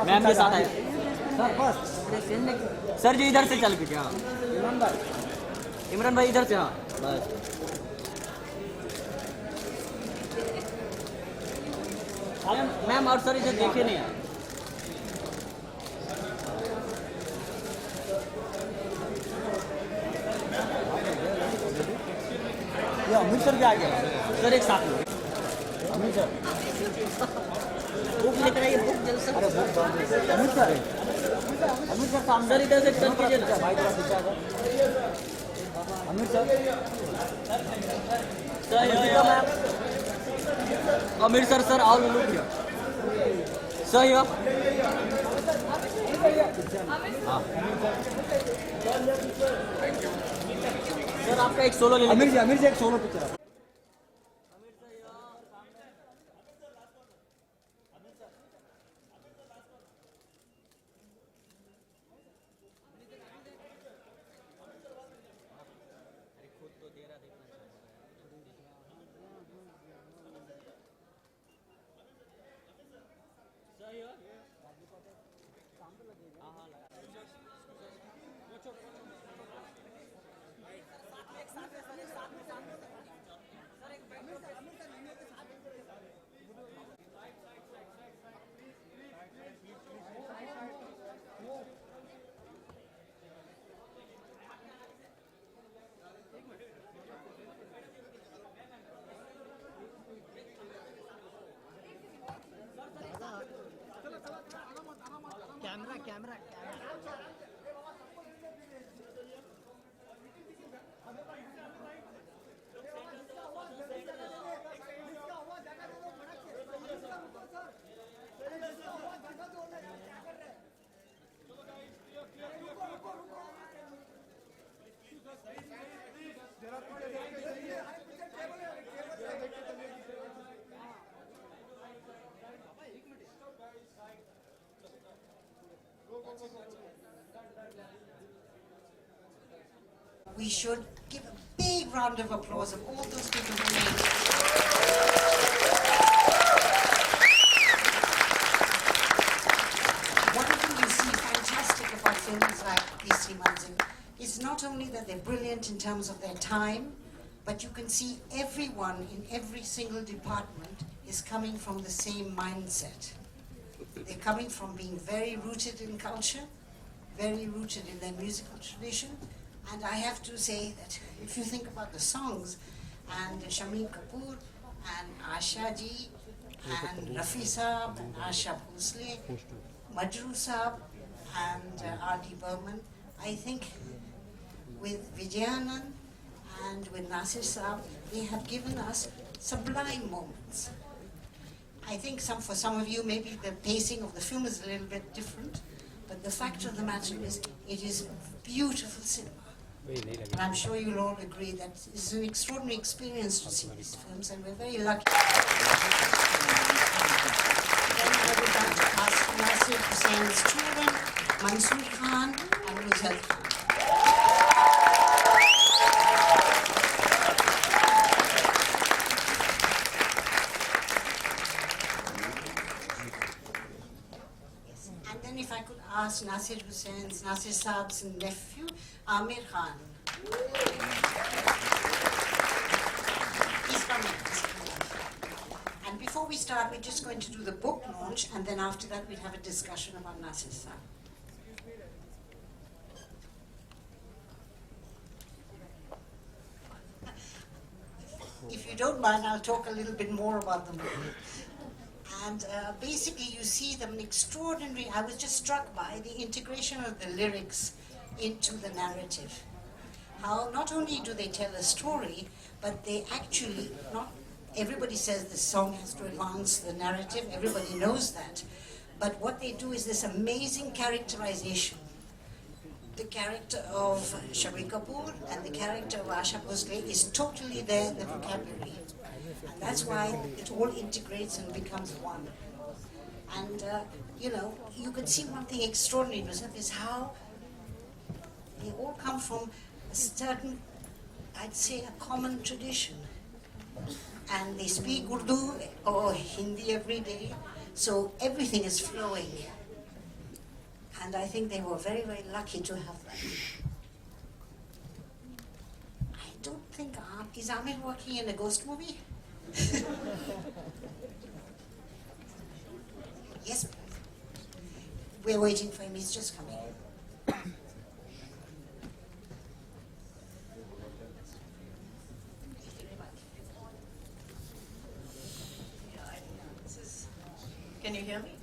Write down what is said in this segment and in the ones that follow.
Ma'am के साथ है सर बस सर जी इधर से चल पीछे हाँ इमरान भाई इधर से हाँ बस मैम और सर इधर देखे नहीं यार ये अमीर सर भी आ गया सर एक साथ में अमीर सर बुक लेकर आइए बुक जल्द से अमीर सर सामने इधर से चल कीजिए ना भाई थोड़ा पीछे आ जाओ अमीर सर अमीर sir sir all look here सही हो हाँ सर आपका एक सोलो ले अमीर जी एक solo picture camera We should give a big round of applause of all those people who made it. One thing you see fantastic about films like these 3 months is not only that they're brilliant in terms of their time, but you can see everyone in every single department is coming from the same mindset. They're coming from being very rooted in culture, very rooted in their musical tradition. And I have to say that if you think about the songs, and Shamim Kapoor, and Asha ji, and Rafi Saab, and Asha Bhosle, Majru Saab, and R.D. Burman, I think with Vijayanand and with Nasir Saab, they have given us sublime moments. I think for some of you, maybe the pacing of the film is a little bit different, but the fact of the matter is, it is beautiful cinema. And I'm sure you'll all agree that it's an extraordinary experience to see these films, and we're very lucky. Then I would like to ask Nasir Hussein's children, Mansoor Khan and Ruzal Khan. If I could ask Nasir Hussein's, Nasir Saab's nephew, Aamir Khan. He's coming. And before we start, we're just going to do the book launch, and then after that we'll have a discussion about Nasir Saab. If you don't mind, I'll talk a little bit more about the movie. And basically you see them extraordinary. I was just struck by the integration of the lyrics into the narrative. How not only do they tell a story, but they actually, not everybody says the song has to advance the narrative, everybody knows that. But what they do is this amazing characterization. The character of Shamim Kapoor and the character of Asha Bhosle is totally there in the vocabulary. And that's why it all integrates and becomes one. And, you can see one thing extraordinary is how they all come from a certain, I'd say, a common tradition. And they speak Urdu or Hindi every day, so everything is flowing. And I think they were very, very lucky to have that. I don't think, is Aamir working in a ghost movie? Yes, we're waiting for him, he's just coming. Can you hear me?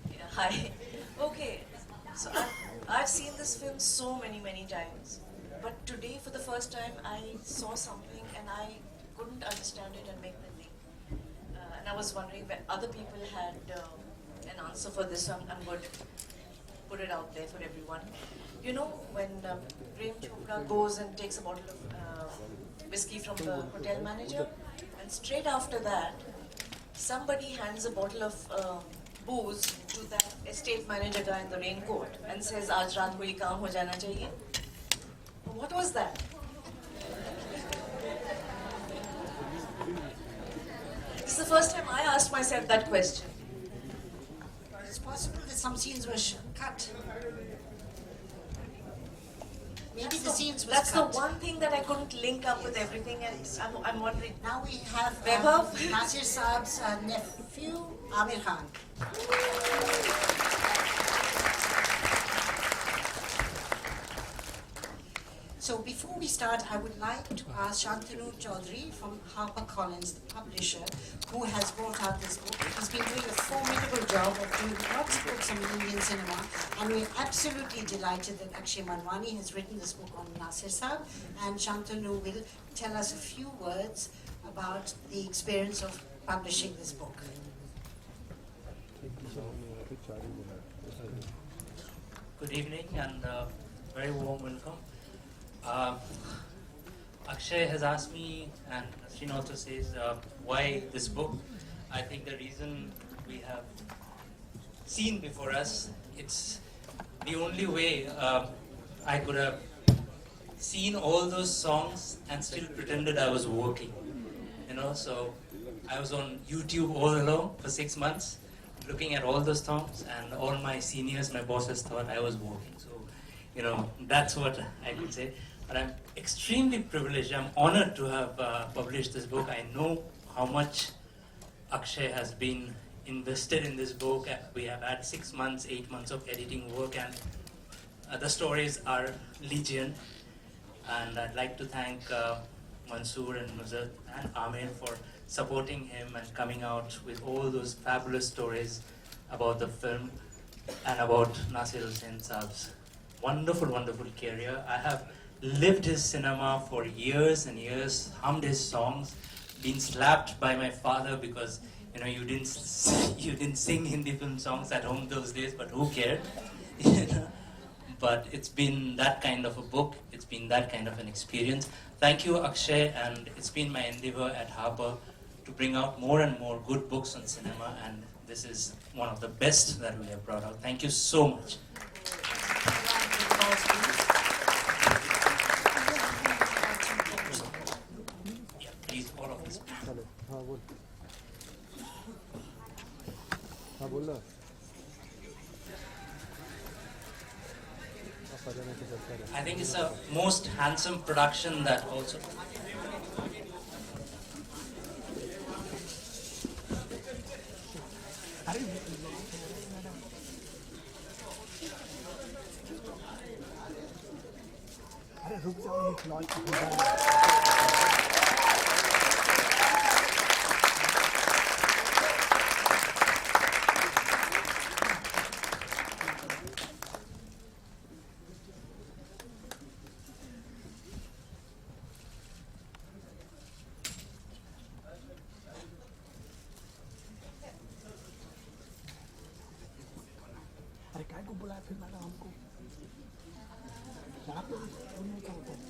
Yeah, hi. Okay, so I've seen this film so many times, but today for the first time I saw something and I couldn't understand it and make the link. And I was wondering when other people had an answer for this, so I'm going to put it out there for everyone. You know, when Prem Chopra goes and takes a bottle of whiskey from the hotel manager, and straight after that, somebody hands a bottle of booze to that estate manager guy in the raincoat and says, "Aaj raat ko ye kaam ho jana chahiye." What was that? This is the first time I asked myself that question. It's possible that some scenes were cut. Maybe the scenes were That's cut. the one thing that I couldn't link up with everything, and I'm wondering. Now we have Vaibhav? Nasir Saab's nephew, Aamir Khan. So before we start, I would like to ask Shantanu Chaudhary from HarperCollins, the publisher, who has brought out this book. He's been doing a formidable job of doing lots of books on Indian cinema, and we're absolutely delighted that Akshay Manwani has written this book on Nasir Saab, and Shantanu will tell us a few words about the experience of publishing this book. Good evening and very warm welcome. Akshay has asked me, and Nasreen also says, why this book. I think the reason we have seen before us, it's the only way I could have seen all those songs and still pretended I was working. You know, so I was on YouTube all along for 6 months, looking at all those songs, and all my seniors, my bosses thought I was working. So, you know, that's what I could say. But I'm extremely privileged. I'm honored to have published this book. I know how much Akshay has been invested in this book. We have had 6 months, 8 months of editing work, and the stories are legion. And I'd like to thank Mansoor and Nuzhat and Aamir for supporting him and coming out with all those fabulous stories about the film and about Nasir Hussain Saab's wonderful career. I have lived his cinema for years and years, hummed his songs, been slapped by my father because, you know, you didn't sing Hindi film songs at home those days, but who cared? You know? But it's been that kind of a book, it's been that kind of an experience. Thank you, Akshay, and it's been my endeavor at Harper to bring out more and more good books on cinema, and this is one of the best that we have brought out. Thank you so much. Yeah, please, all of this. I think it's a most handsome production that also. अरे काय को बुलाया फिर madam हमको शराब तो उन्होंने क्या होता है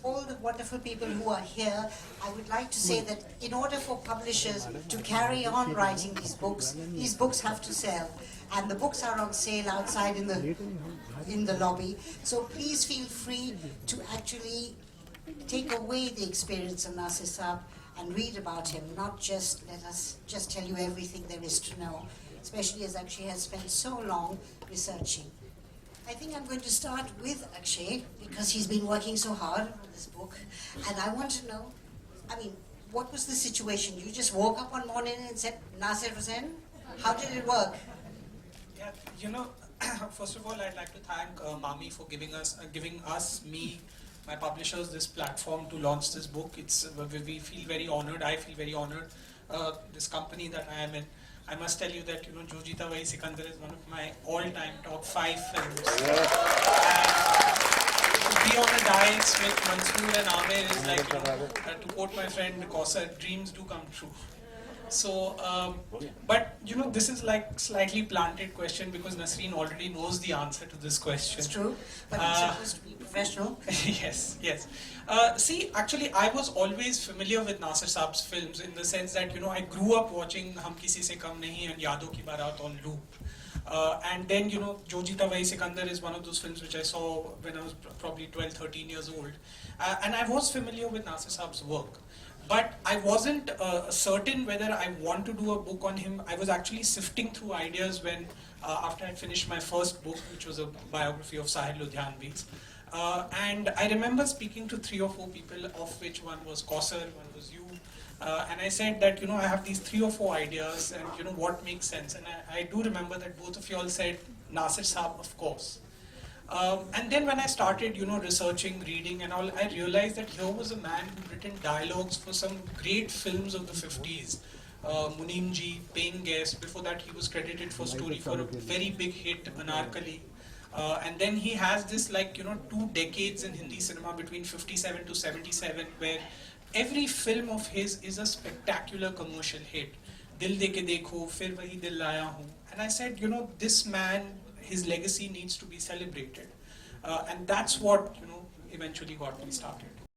All the wonderful people who are here, I would like to say that in order for publishers to carry on writing these books have to sell. And the books are on sale outside in the lobby. So please feel free to actually take away the experience of Nasir Saab and read about him, not just let us just tell you everything there is to know, especially as Akshay has spent so long researching. I think I'm going to start with Akshay because he's been working so hard on this book. And I want to know, I mean, what was the situation? You just woke up one morning and said, Nasir Hussain? How did it work? Yeah, you know, first of all, I'd like to thank MAMI for giving us, me, my publishers, this platform to launch this book. We feel very honored. I feel very honored. This company that I am in. I must tell you that, you know, Jo Jeeta Wahi Sikandar is one of my all-time top 5 films. And to be on a dais with Mansoor and Aamir is like, you know, to quote my friend Kausar, dreams do come true. So, but you know, this is like slightly planted question because Nasreen already knows the answer to this question. It's true, but it's supposed to be professional. Yes, yes. See, actually, I was always familiar with Nasir Saab's films in the sense that, you know, I grew up watching Hum Kisi Se Kam Nahi and Yadon Ki Barat on loop. And then, you know, Jo Jeeta Wahi Sikandar is one of those films which I saw when I was probably 12, 13 years old. And I was familiar with Nasir Saab's work. But I wasn't certain whether I want to do a book on him. I was actually sifting through ideas when, after I finished my first book, which was a biography of Sahil Ludhianvi's. And I remember speaking to 3 or 4 people, of which one was Kausar, one was you. And I said that, you know, I have these 3 or 4 ideas and, you know, what makes sense. And I do remember that both of you all said, Nasir Saab, of course. And then when I started, you know, researching, reading and all, I realized that here was a man who'd written dialogues for some great films of the 50s. Munimji, Paying Guest, before that he was credited for story for a very big hit, Anarkali. And then he has this, like, you know, 2 decades in Hindi cinema between 57 to 77 where every film of his is a spectacular commercial hit. Dil De Ke Dekho, Fir Wahi Dil Laya Hoon. And I said, you know, this man, his legacy needs to be celebrated. And that's what, you know, eventually got me started.